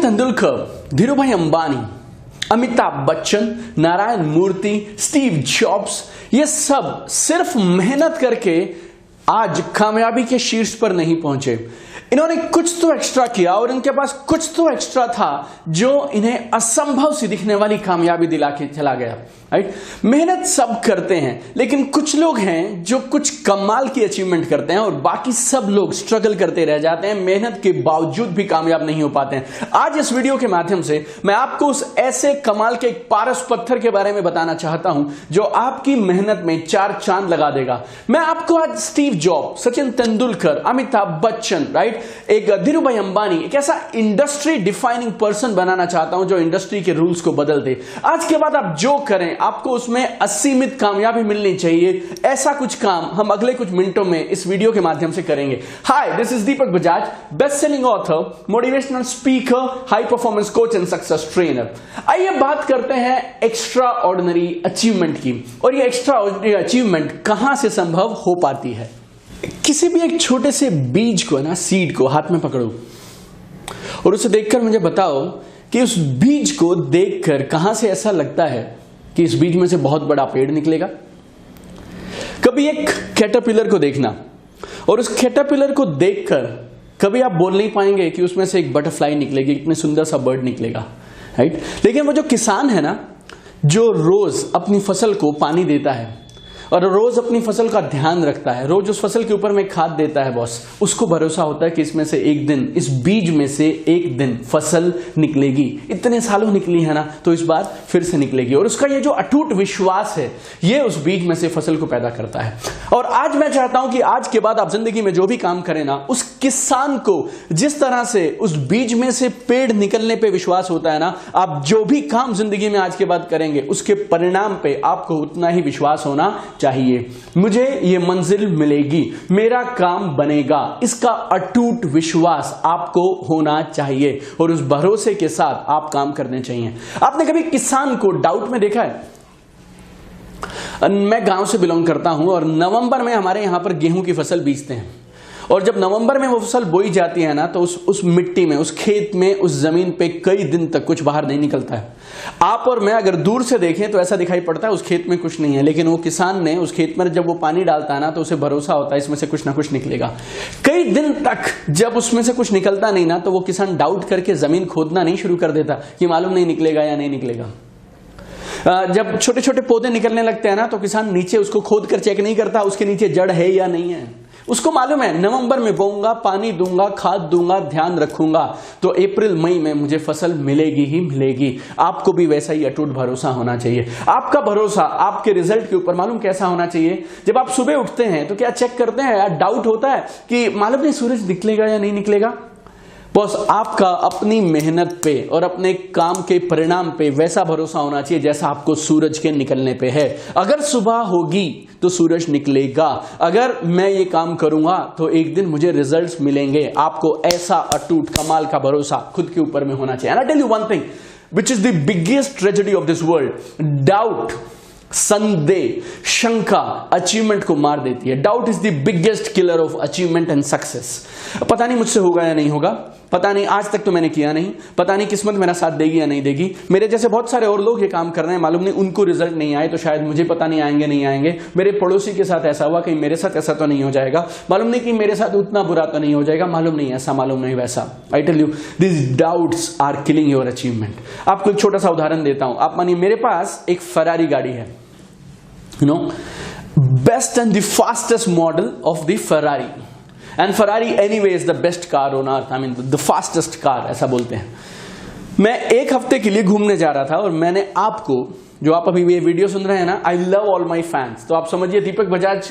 तेंदुलकर, धीरूभाई अंबानी, अमिताभ बच्चन, नारायण मूर्ति, Steve jobs, ये सब सिर्फ मेहनत करके आज कामयाबी के शीर्ष पर नहीं पहुंचे। इन्होंने कुछ तो एक्स्ट्रा किया और इनके पास कुछ तो एक्स्ट्रा था जो इन्हें असंभव सी दिखने वाली कामयाबी दिला के चला गया। राइट? मेहनत सब करते हैं, लेकिन कुछ लोग हैं जो कुछ कमाल की अचीवमेंट करते हैं और बाकी सब लोग स्ट्रगल करते रह जाते हैं, मेहनत के बावजूद भी कामयाब नहीं हो पाते हैं। आज इस वीडियो के माध्यम से मैं आपको उस ऐसे कमाल के एक पारस पत्थर के बारे में बताना चाहता हूं जो आपकी मेहनत में चार चांद लगा देगा। मैं आपको आज Steve jobs, Sachin Tendulkar, Amitabh Bachchan, right, एक धीरूभाई अंबानी, एक ऐसा इंडस्ट्री डिफाइनिंग पर्सन बनाना चाहता हूं जो इंडस्ट्री के रूल्स को बदल दे। आज के बाद आप जो करें आपको उसमें असीमित कामयाबी मिलनी चाहिए। ऐसा कुछ काम हम अगले कुछ मिनटों में इस वीडियो के माध्यम से करेंगे। Hi, this is Deepak Bajaj, best selling author, motivational speaker, high performance coach and success trainer. आइए बात करते हैं एक्स्ट्रा ऑर्डिनरी अचीवमेंट की, और ये एक्स्ट्रा ऑर्डिनरी अचीवमेंट कहां से संभव हो पाती है। किसी भी एक छोटे से बीज को ना, सीड को हाथ में पकड़ो और उसे देखकर मुझे बताओ कि उस बीज को देखकर कहां से ऐसा लगता है कि इस बीज में से बहुत बड़ा पेड़ निकलेगा। कभी एक कैटरपिलर को देखना और उस कैटरपिलर को देखकर कभी आप बोल नहीं पाएंगे कि उसमें से एक बटरफ्लाई निकलेगी, इतने सुंदर सा बर्ड निकलेगा। राइट? लेकिन वो जो किसान है ना, जो रोज अपनी फसल को पानी देता है और रोज अपनी फसल का ध्यान रखता है, रोज उस फसल के ऊपर में खाद देता है बॉस, उसको भरोसा होता है कि इसमें से एक दिन, इस बीज में से एक दिन फसल निकलेगी। इतने सालों निकली है ना, तो इस बार फिर से निकलेगी। और उसका ये जो अटूट विश्वास है, ये उस बीज में से फसल को पैदा करता है। और आज मैं चाहता हूं कि आज के बाद आप जिंदगी में जो भी काम करें ना, उस किसान को जिस तरह से उस बीज में से पेड़ निकलने पे विश्वास होता है ना, आप जो भी काम जिंदगी में आज के बाद करेंगे उसके परिणाम पे आपको उतना ही विश्वास होना चाहिए। मुझे ये मंजिल मिलेगी, मेरा काम बनेगा, इसका अटूट विश्वास आपको होना चाहिए और उस भरोसे के साथ आप काम करने चाहिए। आपने कभी किसान को डाउट में देखा है? मैं गांव से बिलोंग करता हूं और नवंबर में हमारे यहां पर गेहूं की फसल बीजते हैं, और जब नवंबर में वो फसल बोई जाती है ना, तो उस मिट्टी में, उस खेत में, उस जमीन पे कई दिन तक कुछ बाहर नहीं निकलता है। आप और मैं अगर दूर से देखें तो ऐसा दिखाई पड़ता है उस खेत में कुछ नहीं है, लेकिन वो किसान ने उस खेत में जब वो पानी डालता है ना, तो उसे भरोसा होता है इसमें से कुछ ना कुछ निकलेगा। कई दिन तक जब उसमें से कुछ निकलता नहीं ना, तो वो किसान डाउट करके जमीन खोदना नहीं शुरू कर देता कि मालूम नहीं निकलेगा या नहीं निकलेगा। जब छोटे छोटे पौधे निकलने लगते हैं ना, तो किसान नीचे उसको खोद कर चेक नहीं करता उसके नीचे जड़ है या नहीं है। उसको मालूम है नवंबर में बोऊंगा, पानी दूंगा, खाद दूंगा, ध्यान रखूंगा, तो अप्रैल मई में मुझे फसल मिलेगी ही मिलेगी। आपको भी वैसा ही अटूट भरोसा होना चाहिए। आपका भरोसा आपके रिजल्ट के ऊपर मालूम कैसा होना चाहिए? जब आप सुबह उठते हैं तो क्या चेक करते हैं यार, डाउट होता है कि मालूम नहीं सूरज निकलेगा या नहीं निकलेगा? बॉस, आपका अपनी मेहनत पे और अपने काम के परिणाम पे वैसा भरोसा होना चाहिए जैसा आपको सूरज के निकलने पे है। अगर सुबह होगी तो सूरज निकलेगा, अगर मैं ये काम करूंगा तो एक दिन मुझे रिजल्ट्स मिलेंगे। आपको ऐसा अटूट कमाल का भरोसा खुद के ऊपर में होना चाहिए। And I tell you one thing which is the biggest tragedy of this world, doubt, संदेह, शंका अचीवमेंट को मार देती है। Doubt is the biggest killer of achievement and success. पता नहीं मुझसे होगा या नहीं होगा, पता नहीं आज तक तो मैंने किया नहीं, पता नहीं किस्मत मेरा साथ देगी या नहीं देगी। मेरे जैसे बहुत सारे और लोग ये काम कर रहे हैं, मालूम नहीं उनको रिजल्ट नहीं आए तो शायद मुझे पता नहीं आएंगे नहीं आएंगे। मेरे पड़ोसी के साथ ऐसा हुआ, कहीं मेरे साथ ऐसा तो नहीं हो जाएगा, मालूम नहीं कि मेरे साथ उतना बुरा तो नहीं हो जाएगा, मालूम नहीं ऐसा, मालूम नहीं वैसा। I tell you, this doubts are killing your achievement. आपको एक छोटा सा उदाहरण देता हूं। आप मानिए मेरे पास एक फरारी गाड़ी है, you know, best and the fastest model of the Ferrari, and Ferrari anyway is the best car on earth, I mean the fastest car ऐसा बोलते हैं। मैं एक हफ्ते के लिए घूमने जा रहा था और मैंने आपको, जो आप अभी ये वीडियो सुन रहे हैं ना, I love all my fans, तो आप समझिए दीपक बजाज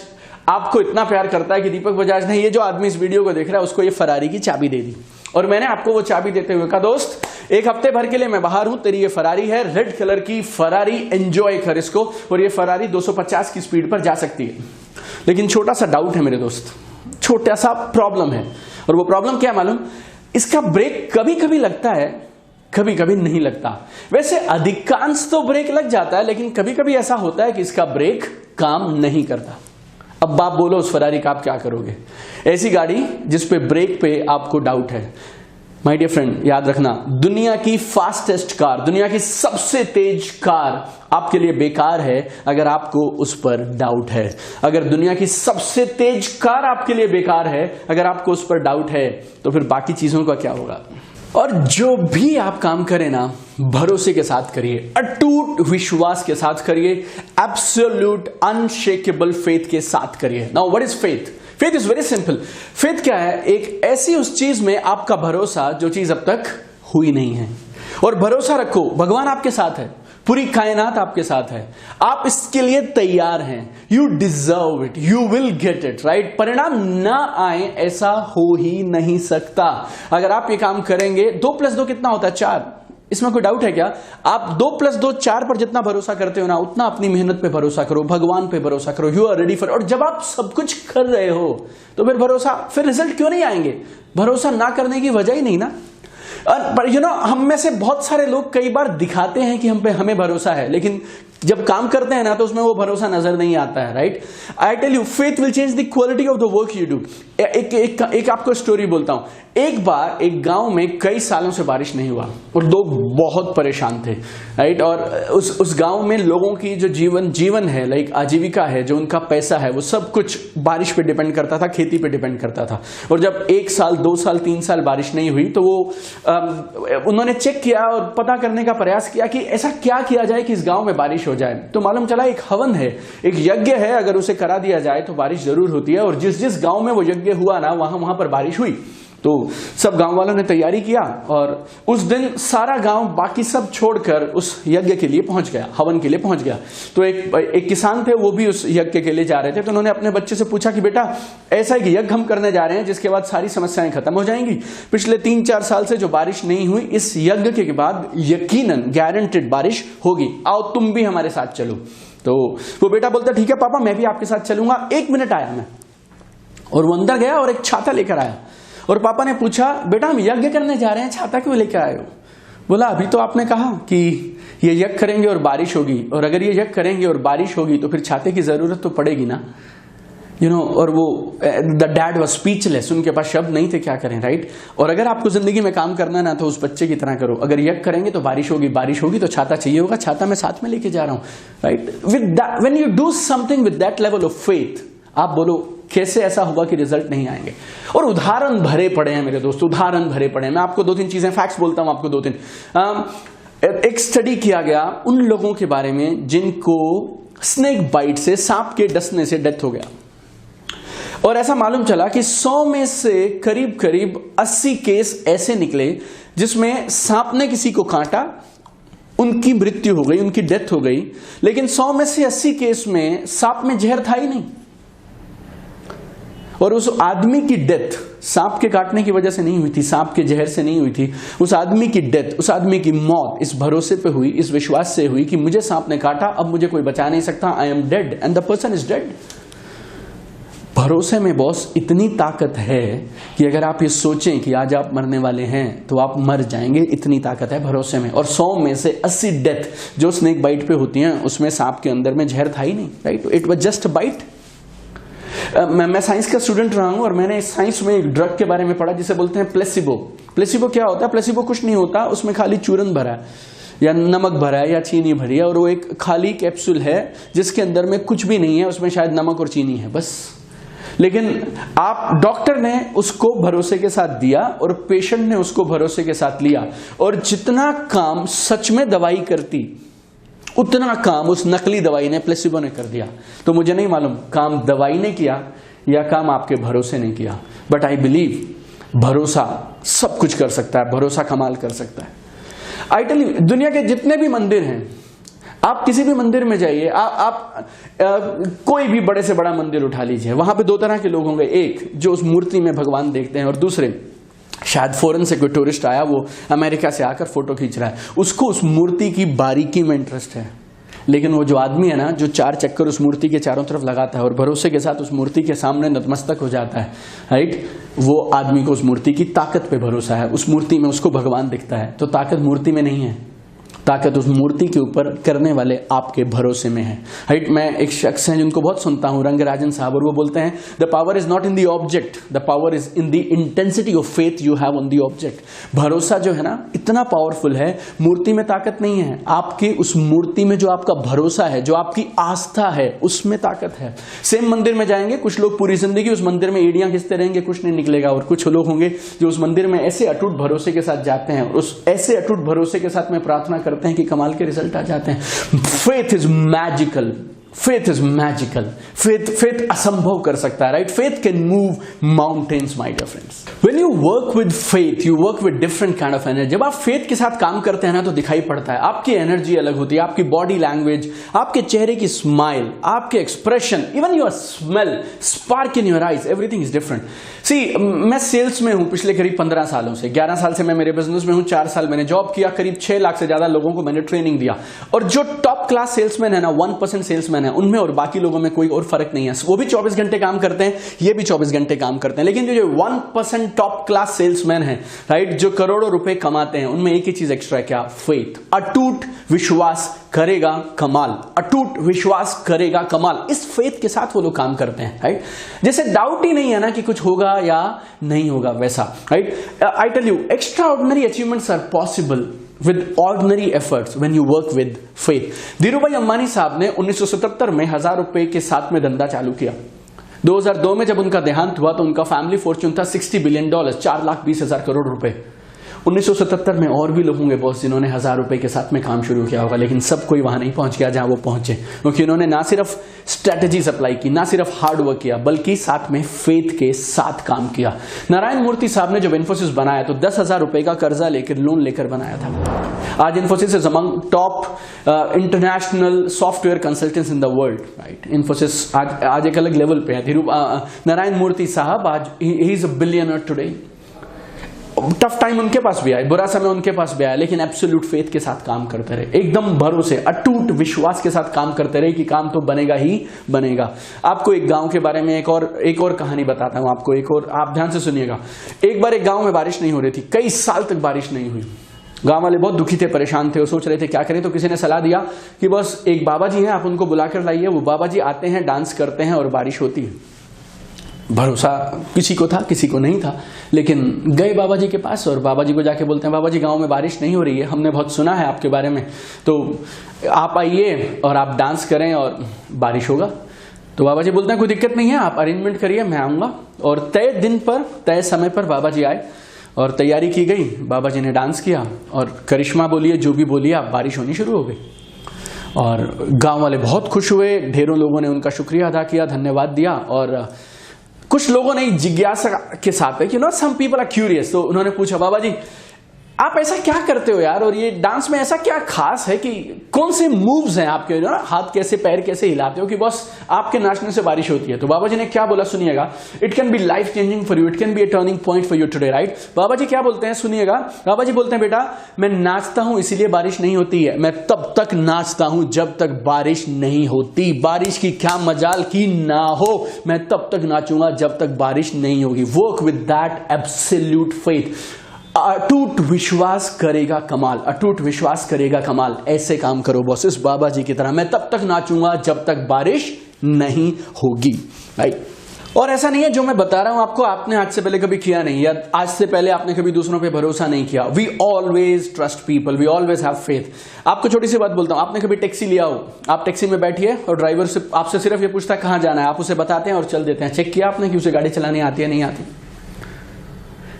आपको इतना प्यार करता है कि दीपक बजाज ने ये जो आदमी इस वीडियो को देख रहा है उसको ये फरारी की चाबी दे दी। और मैंने आपको वो चाबी देते हुए कहा, दोस्त एक हफ्ते भर के लिए मैं बाहर हूं, तेरी ये फरारी है, रेड कलर की फरारी, एंजॉय कर इसको, और ये फरारी 250 की स्पीड पर जा सकती है। लेकिन छोटा सा डाउट है मेरे दोस्त, छोटा सा प्रॉब्लम है, और वो प्रॉब्लम क्या है मालूम? इसका ब्रेक कभी कभी लगता है, कभी कभी नहीं लगता। वैसे अधिकांश तो ब्रेक लग जाता है, लेकिन कभी कभी ऐसा होता है कि इसका ब्रेक काम नहीं करता। अब आप बोलो उस फरारी का आप क्या करोगे? ऐसी गाड़ी जिस पे ब्रेक पे आपको डाउट है, माय डियर फ्रेंड, याद रखना, दुनिया की फास्टेस्ट कार, दुनिया की सबसे तेज कार आपके लिए बेकार है अगर आपको उस पर डाउट है। अगर दुनिया की सबसे तेज कार आपके लिए बेकार है अगर आपको उस पर डाउट है, तो फिर बाकी चीजों का क्या होगा? और जो भी आप काम करें ना, भरोसे के साथ करिए, अटूट विश्वास के साथ करिए, एब्सोल्यूट अनशेकेबल फेथ के साथ करिए। Now what is faith? Faith is very simple. Faith क्या है? एक ऐसी उस चीज में आपका भरोसा जो चीज अब तक हुई नहीं है। और भरोसा रखो, भगवान आपके साथ है, पूरी कायनात आपके साथ है, आप इसके लिए तैयार हैं, you deserve it, you will get it, right? परिणाम ना आए ऐसा हो ही नहीं सकता। अगर आप ये काम करेंगे, 2 + 2 कितना होता है? 4। इसमें कोई डाउट है क्या? आप 2 + 2 4 पर जितना भरोसा करते हो ना, उतना अपनी मेहनत पे भरोसा करो, भगवान पे भरोसा करो, यू आर रेडी फॉर। और जब आप सब कुछ कर रहे हो तो फिर भरोसा, फिर रिजल्ट क्यों नहीं आएंगे? भरोसा ना करने की वजह ही नहीं ना। पर हम में से बहुत सारे लोग कई बार दिखाते हैं कि हमें भरोसा है, लेकिन जब काम करते हैं ना तो उसमें वो भरोसा नजर नहीं आता है, right? I tell you, faith will change the quality of the work you do. एक आपको स्टोरी बोलता हूं। एक बार एक गांव में कई सालों से बारिश नहीं हुआ और लोग बहुत परेशान थे, राइट? और उस गांव में लोगों की जो जीवन है, लाइक आजीविका है, जो उनका पैसा है, वो सब कुछ बारिश पे डिपेंड करता था, खेती पे डिपेंड करता था। और जब 1 साल 2 साल 3 साल बारिश नहीं हुई तो उन्होंने चेक किया और पता करने का प्रयास किया कि ऐसा क्या किया जाए कि इस गांव में बारिश हो जाए। तो मालूम चला एक हवन है, एक यज्ञ है, अगर उसे करा दिया जाए तो बारिश जरूर होती है। और जिस गांव में वो यज्ञ हुआ ना, वहां पर बारिश हुई। तो सब गांव वालों ने तैयारी किया और उस दिन सारा गांव बाकी सब छोड़कर उस यज्ञ के लिए पहुंच गया, हवन के लिए पहुंच गया। तो एक किसान थे, वो भी उस यज्ञ के लिए जा रहे थे। तो उन्होंने अपने बच्चे से पूछा कि बेटा, ऐसा एक यज्ञ हम करने जा रहे हैं जिसके बाद सारी समस्याएं खत्म हो जाएंगी। पिछले 3-4 साल से जो बारिश नहीं हुई, इस यज्ञ के बाद यकीनन गारंटेड बारिश होगी, आओ तुम भी हमारे साथ चलो। तो वो बेटा बोलता, ठीक है पापा, मैं भी आपके साथ चलूंगा। 1 मिनट आया मैं, और वो अंदर गया और एक छाता लेकर आया। और पापा ने पूछा, बेटा हम यज्ञ करने जा रहे हैं, छाता क्यों लेकर आए हो? बोला, अभी तो आपने कहा कि ये यज्ञ करेंगे और बारिश होगी, और अगर ये यज्ञ करेंगे और बारिश होगी तो फिर छाते की जरूरत तो पड़ेगी ना, और वो द डैड वाज स्पीचलेस, उनके पास शब्द नहीं थे, क्या करें, राइट? और अगर आपको जिंदगी में काम करना ना, तो उस बच्चे की तरह करो, अगर यज्ञ करेंगे तो बारिश होगी तो छाता चाहिए होगा, छाता मैं साथ में लेके जा रहा हूं, right? When you do something with that level of faith, आप बोलो कैसे ऐसा होगा कि रिजल्ट नहीं आएंगे? और उदाहरण भरे पड़े हैं मेरे दोस्त, उदाहरण भरे पड़े हैं। मैं आपको 2-3 चीजें, फैक्ट्स बोलता हूं आपको 2-3। एक स्टडी किया गया उन लोगों के बारे में जिनको स्नेक बाइट से, सांप के डसने से डेथ हो गया। और ऐसा मालूम चला कि 100 में से करीब 80 केस ऐसे निकले जिसमें सांप ने किसी को काटा, उनकी मृत्यु हो गई, उनकी डेथ हो गई। लेकिन 100 में से 80 केस में सांप में जहर था ही नहीं, और उस आदमी की डेथ सांप के काटने की वजह से नहीं हुई थी, सांप के जहर से नहीं हुई थी। उस आदमी की डेथ, उस आदमी की मौत इस भरोसे पे हुई, इस विश्वास से हुई कि मुझे सांप ने काटा, अब मुझे कोई बचा नहीं सकता, I am dead and the person is dead. भरोसे में बॉस इतनी ताकत है कि अगर आप ये सोचें कि आज आप मरने वाले हैं तो आप मर जाएंगे, इतनी ताकत है भरोसे में। और 100 में से 80 डेथ जो स्नेक बाइट पे होती हैं, उसमें सांप के अंदर में जहर था ही नहीं, right? It was just bite. मैं साइंस का स्टूडेंट रहा हूं और मैंने साइंस में एक ड्रग के बारे में पढ़ा जिसे बोलते हैं प्लेसिबो। प्लेसिबो क्या होता है? प्लेसिबो कुछ नहीं होता, उसमें खाली चूरन भरा है या नमक भरा है या चीनी भरी है, और वो एक खाली कैप्सूल है जिसके अंदर में कुछ भी नहीं है, उसमें शायद नमक और चीनी है बस। लेकिन डॉक्टर ने उसको भरोसे के साथ दिया और पेशेंट ने उसको भरोसे के साथ लिया, और जितना काम सच में दवाई करती, उतना काम उस नकली दवाई ने, प्लेसिबो ने कर दिया। तो मुझे नहीं मालूम काम दवाई ने किया या काम आपके भरोसे ने किया, बट आई बिलीव भरोसा सब कुछ कर सकता है, भरोसा कमाल कर सकता है। आई टेल यू, दुनिया के जितने भी मंदिर हैं, आप किसी भी मंदिर में जाइए, आप कोई भी बड़े से बड़ा मंदिर उठा लीजिए, वहां पे 2 तरह के लोग होंगे, एक जो उस मूर्ति में भगवान देखते हैं, और दूसरे शायद फॉरेन से कोई टूरिस्ट आया, वो अमेरिका से आकर फोटो खींच रहा है, उसको उस मूर्ति की बारीकी में इंटरेस्ट है। लेकिन वो जो आदमी है ना, जो 4 चक्कर उस मूर्ति के चारों तरफ लगाता है और भरोसे के साथ उस मूर्ति के सामने नतमस्तक हो जाता है, राइट? वो आदमी को उस मूर्ति की ताकत पे भरोसा है, उस मूर्ति में उसको भगवान दिखता है। तो ताकत मूर्ति में नहीं है, ताकत उस मूर्ति के ऊपर करने वाले आपके भरोसे में है। राइट, मैं एक शख्स हैं जिनको बहुत सुनता हूं, रंगराजन साहब, और वो बोलते हैं the power is not in the object, the power is in the intensity of faith you have on the object. भरोसा जो है ना इतना पावरफुल है, मूर्ति में ताकत नहीं है, आपकी उस मूर्ति में जो आपका भरोसा है, जो आपकी आस्था है, उसमें ताकत है। सेम मंदिर में जाएंगे, कुछ लोग पूरी जिंदगी उस मंदिर में एड़ियां घिसते रहेंगे, कुछ नहीं निकलेगा, और कुछ लोग होंगे जो उस मंदिर में ऐसे अटूट भरोसे के साथ जाते हैं, उस ऐसे अटूट भरोसे के साथ में प्रार्थना करते हैं कि कमाल के रिजल्ट आ जाते हैं। Faith is magical, faith is magical, faith असंभव कर सकता है। Right, faith can move mountains my dear friends. When you work with faith, you work with different kind of energy. जब आप फेथ के साथ काम करते हैं ना तो दिखाई पड़ता है, आपकी एनर्जी अलग होती है, आपकी बॉडी लैंग्वेज, आपके चेहरे की स्माइल, आपके expression, even your smell, spark in your eyes, everything is different. See, मैं सेल्स में हूं पिछले करीब 15 सालों से, 11 साल से मैं मेरे बिजनेस में हूं, 4 साल मैंने जॉब किया, करीब 6 लाख से ज्यादा लोगों को मैंने ट्रेनिंग दिया। और जो टॉप क्लास सेल्समैन है ना, 1% सेल्समैन है, उनमें और बाकी लोगों में कोई और फर्क नहीं है। वो भी 24 घंटे काम करते हैं, ये भी 24 घंटे काम करते हैं, लेकिन जो 1% टॉप क्लास सेल्समैन है, राइट, जो करोड़ों रुपए कमाते हैं, उनमें एक ही चीज एक्स्ट्रा है, क्या? फेथ। अटूट विश्वास करेगा कमाल, अटूट विश्वास करेगा कमाल। इस फेथ के साथ वो लोग काम करते हैं। राइट, जैसे डाउट ही नहीं है ना कि कुछ होगा या नहीं होगा, वैसा। Right, I tell you, extraordinary achievements are possible with ordinary efforts when you work with faith। Dhirubhai Ambani साहब ने 1977 में 1000 रुपए के साथ में धंधा चालू किया। 2002 में जब उनका देहांत हुआ तो उनका फैमिली फॉर्च्यून था $60 बिलियन, 4,20,000 करोड़ रुपए। 1977 में और भी लोग होंगे बॉस जिन्होंने 1000 रुपए के साथ में काम शुरू किया होगा, लेकिन सब कोई वहां नहीं पहुंच गया जहां वो पहुंचे, क्योंकि उन्होंने ना सिर्फ स्ट्रेटेजीज अप्लाई की, ना सिर्फ हार्ड वर्क किया, बल्कि साथ में फेथ के साथ काम किया। नारायण मूर्ति साहब ने जब इन्फोसिस बनाया तो 10,000 रुपए का कर्जा लेकर, लोन लेकर बनाया था। आज Infosys is among top international software consultants in the world. Right, Infosys आज एक अलग लेवल पे है। नारायण मूर्ति साहब आज he is a billionaire today. Tough time उनके पास भी आया, बुरा समय उनके पास भी आया, लेकिन एब्सोल्यूट फेथ के साथ काम करते रहे, एकदम भरोसे, अटूट विश्वास के साथ काम करते रहे कि काम तो बनेगा ही बनेगा। आपको एक गांव के बारे में एक और कहानी बताता हूं आपको, एक और, आप ध्यान से सुनिएगा। एक बार एक गांव में बारिश नहीं हो रही थी, कई साल तक बारिश नहीं हुई। गांव वाले बहुत दुखी थे, परेशान थे, वो सोच रहे थे क्या करें। तो किसी ने सलाह दिया कि बस एक बाबा जी हैं, आप उनको बुलाकर लाइए, वो बाबा जी आते हैं, डांस करते हैं और बारिश होती है। भरोसा किसी को था, किसी को नहीं था, लेकिन गए बाबा जी के पास और बाबा जी को जाके बोलते हैं, बाबा जी गांव में बारिश नहीं हो रही है, हमने बहुत सुना है आपके बारे में, तो आप आइए और आप डांस करें और बारिश होगा। तो बाबा जी बोलते हैं कोई दिक्कत नहीं है, आप अरेंजमेंट करिए, मैं आऊंगा। और तय दिन पर, तय समय पर बाबा जी आए और तैयारी की गई, बाबा जी ने डांस किया और करिश्मा बोलिए जो भी बोलिए, आप बारिश होनी शुरू हो गई। और गांव वाले बहुत खुश हुए, ढेरों लोगों ने उनका शुक्रिया अदा किया, धन्यवाद दिया। और कुछ लोगों ने जिज्ञासा के साथ, you know, some people are curious, तो उन्होंने पूछा, बाबा जी आप ऐसा क्या करते हो यार, और ये डांस में ऐसा क्या खास है कि कौन से मूव्स हैं आपके, जो ना हाथ कैसे पैर कैसे हिलाते हो कि बस आपके नाचने से बारिश होती है। तो बाबा जी ने क्या बोला सुनिएगा, it can be life changing for you, it can be a turning point for you today. Right, बाबा जी क्या बोलते हैं सुनिएगा। बाबा जी बोलते हैं, बेटा मैं नाचता हूं इसीलिए बारिश नहीं होती है, मैं तब तक नाचता हूं जब तक बारिश नहीं होती, बारिश की क्या मजाल की ना हो, मैं तब तक नाचूंगा जब तक बारिश नहीं होगी। Work with that absolute faith. अटूट विश्वास करेगा कमाल, अटूट विश्वास करेगा कमाल। ऐसे काम करो बॉस, इस बाबा जी की तरह, मैं तब तक नाचूंगा जब तक बारिश नहीं होगी। राइट, और ऐसा नहीं है जो मैं बता रहा हूं आपको आपने आज से पहले कभी किया नहीं, या आज से पहले आपने कभी दूसरों पे भरोसा नहीं किया। We always trust people, we always have faith. आपको छोटी सी बात बोलता हूं, आपने कभी टैक्सी लिया हो, आप टैक्सी में बैठिए और ड्राइवर से आपसे सिर्फ ये पूछता है कहां जाना है, आप उसे बताते हैं और चल देते हैं। चेक किया आपने कि उसे गाड़ी चलानी आती है नहीं आती?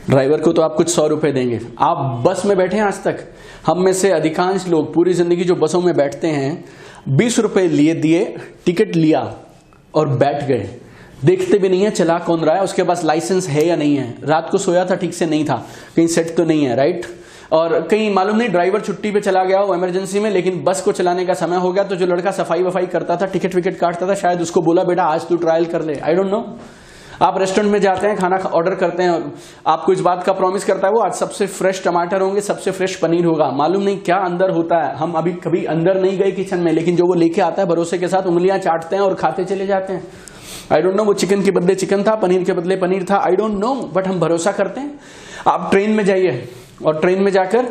ड्राइवर को तो आप कुछ 100 रुपए देंगे। आप बस में बैठे हैं आज तक, हम में से अधिकांश लोग पूरी जिंदगी जो बसों में बैठते हैं 20 रुपए लिए दिए, टिकट लिया और बैठ गए, देखते भी नहीं है चला कौन रहा है, उसके पास लाइसेंस है या नहीं है, रात को सोया था ठीक से नहीं था, कहीं सेट तो नहीं है। राइट, और कहीं मालूम नहीं ड्राइवर छुट्टी पे चला गया हो इमरजेंसी में, लेकिन बस को चलाने का समय हो गया, तो जो लड़का सफाई वफाई करता था, टिकट विकेट काटता था, शायद उसको बोला बेटा आज तू ट्रायल कर ले। I don't know. आप रेस्टोरेंट में जाते हैं, खाना ऑर्डर करते हैं और आपको इस बात का प्रॉमिस करता है वो आज सबसे फ्रेश टमाटर होंगे, सबसे फ्रेश पनीर होगा, मालूम नहीं क्या अंदर होता है। हम अभी कभी अंदर नहीं गए किचन में, लेकिन जो वो लेके आता है भरोसे के साथ उंगलियां चाटते हैं और खाते चले जाते हैं। आई डोंट नो वो चिकन के बदले चिकन था, पनीर के बदले पनीर था, आई डोंट नो, बट हम भरोसा करते हैं। आप ट्रेन में जाइए, और ट्रेन में जाकर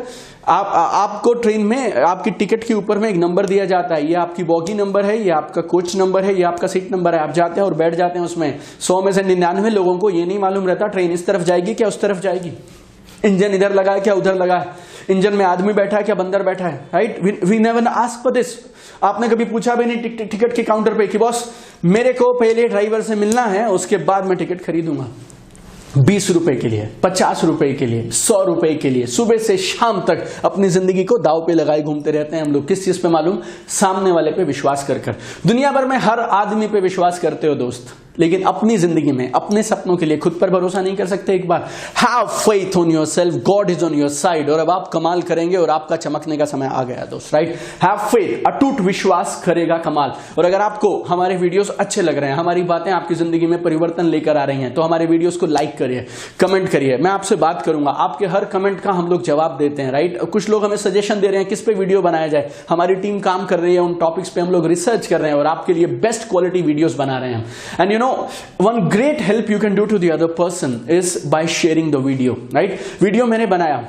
आपको ट्रेन में आपकी टिकट के ऊपर में एक नंबर दिया जाता है, ये आपकी बॉगी नंबर है, ये आपका कोच नंबर है, ये आपका सीट नंबर है। आप जाते हैं और बैठ जाते हैं उसमें। 100 में से 99 लोगों को ये नहीं मालूम रहता ट्रेन इस तरफ जाएगी क्या उस तरफ जाएगी, इंजन इधर लगा है क्या उधर लगा है, इंजन में आदमी बैठा है क्या बंदर बैठा है, right. We never ask for this. आपने कभी पूछा भी नहीं टिकट के काउंटर पे कि बॉस मेरे को पहले ड्राइवर से मिलना है उसके बाद मैं टिकट खरीदूंगा। 20 रुपए के लिए, 50 रुपए के लिए, 100 रुपए के लिए सुबह से शाम तक अपनी जिंदगी को दाव पे लगाए घूमते रहते हैं हम लोग। किस चीज पे मालूम? सामने वाले पे विश्वास कर कर। दुनिया भर में हर आदमी पे विश्वास करते हो दोस्त, लेकिन अपनी जिंदगी में अपने सपनों के लिए खुद पर भरोसा नहीं कर सकते। एक बार have faith on yourself, God is on your side. और अब आप कमाल करेंगे और आपका चमकने का समय आ गया दोस्त, राइट। हैव फेथ, अटूट विश्वास करेगा कमाल। और अगर आपको हमारे वीडियोस अच्छे लग रहे हैं, हमारी बातें आपकी जिंदगी में परिवर्तन लेकर आ रही हैं, तो हमारे वीडियोस को लाइक करिए, कमेंट करिए। मैं आपसे बात करूंगा, आपके हर कमेंट का हम लोग जवाब देते हैं, राइट। कुछ लोग हमें सजेशन दे रहे हैं किस पे वीडियो बनाया जाए, हमारी टीम काम कर रही है उन टॉपिक्स पे, हम लोग रिसर्च कर रहे हैं और आपके लिए बेस्ट क्वालिटी वीडियोस बना रहे हैं। And you know one great help you can do to the other person is by sharing the video, right? Video मैंने बनाया,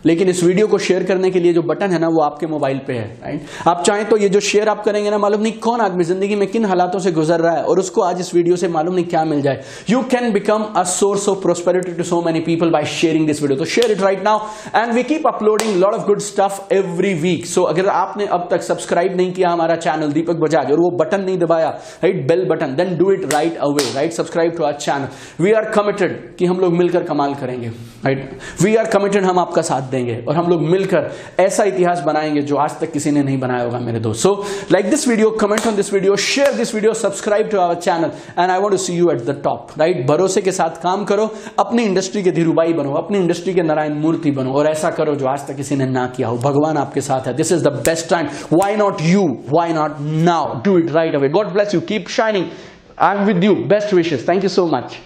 लेकिन इस वीडियो को शेयर करने के लिए जो बटन है ना वो आपके मोबाइल पे है, राइट। आप चाहें तो ये जो शेयर आप करेंगे ना, मालूम नहीं कौन आदमी जिंदगी में किन हालातों से गुजर रहा है और उसको आज इस वीडियो से मालूम नहीं क्या मिल जाए। You can become a source of prosperity to so many people by sharing this video. तो share it right now and we keep uploading lot of good stuff every week. So अगर आपने अब तक सब्सक्राइब नहीं किया हमारा channel दीपक बजाज और वो बटन नहीं दबाया, right, bell button, then do it right away, right. Subscribe to our channel. We are committed कि हम लोग मिलकर कमाल करेंगे, राइट। वी आर कमिटेड, हम आपका साथ देंगे और हम लोग मिलकर ऐसा इतिहास बनाएंगे जो आज तक किसी ने नहीं बनाया होगा मेरे दोस्त। So like this video, comment on this video, share this video, subscribe to our channel and I want to see you at the top, right. भरोसे के साथ काम करो, अपनी इंडस्ट्री के धीरूभाई बनो, अपनी इंडस्ट्री के नारायण मूर्ति बनो और ऐसा करो जो आज तक किसी ने ना किया हो। भगवान आपके साथ है। This is the best time. Why not you? Why not now? Do it right away. God bless you, keep shining. I am with you. Best wishes. Thank you so much.